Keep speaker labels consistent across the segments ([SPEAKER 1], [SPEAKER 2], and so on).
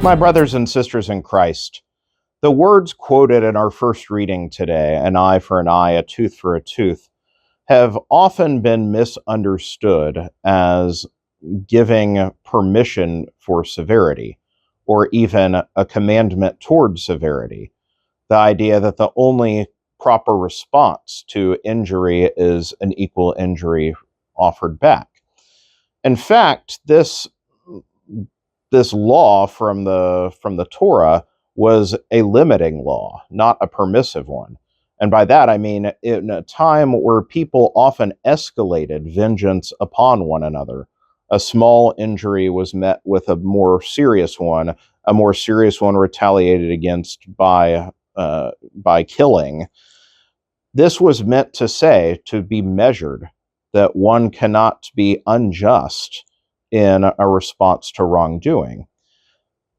[SPEAKER 1] My brothers and sisters in Christ, the words quoted in our first reading today, an eye for an eye, a tooth for a tooth, have often been misunderstood as giving permission for severity, or even a commandment toward severity. The idea that the only proper response to injury is an equal injury offered back. In fact, this law from the Torah was a limiting law, not a permissive one. And by that I mean in a time where people often escalated vengeance upon one another. A small injury was met with a more serious one retaliated against by killing. This was meant to say, to be measured, that one cannot be unjust in a response to wrongdoing.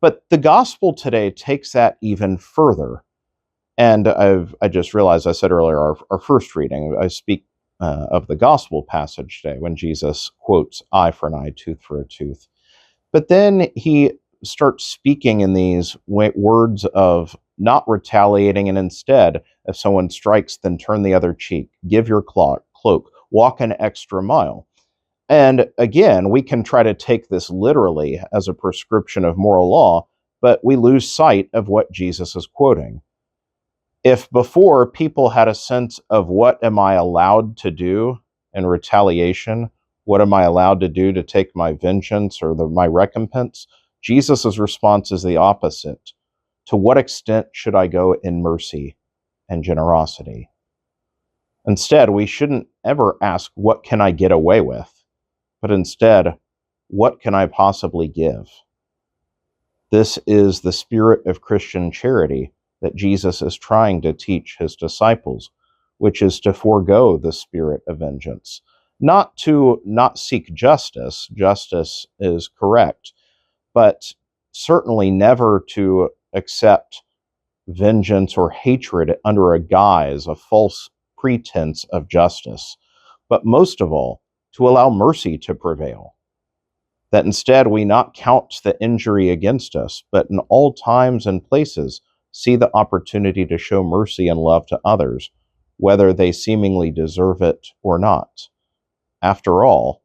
[SPEAKER 1] But the gospel today takes that even further. And I just realized I said earlier, our first reading, I speak of the gospel passage today when Jesus quotes eye for an eye, tooth for a tooth. But then he starts speaking in these words of not retaliating, and instead, if someone strikes, then turn the other cheek, give your cloak, walk an extra mile. And again, we can try to take this literally as a prescription of moral law, but we lose sight of what Jesus is quoting. If before people had a sense of what am I allowed to do in retaliation, what am I allowed to do to take my vengeance or my recompense, Jesus' response is the opposite. To what extent should I go in mercy and generosity? Instead, we shouldn't ever ask, what can I get away with? But instead, what can I possibly give? This is the spirit of Christian charity that Jesus is trying to teach his disciples, which is to forego the spirit of vengeance. Not to not seek justice, justice is correct, but certainly never to accept vengeance or hatred under a guise, a false pretense of justice. But most of all, to allow mercy to prevail. That instead we not count the injury against us, but in all times and places see the opportunity to show mercy and love to others, whether they seemingly deserve it or not. After all,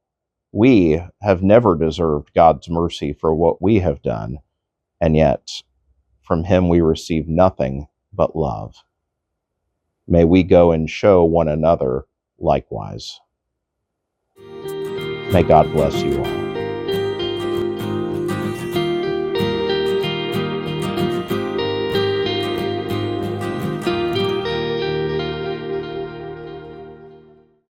[SPEAKER 1] we have never deserved God's mercy for what we have done, and yet from him we receive nothing but love. May we go and show one another likewise. May God bless you all.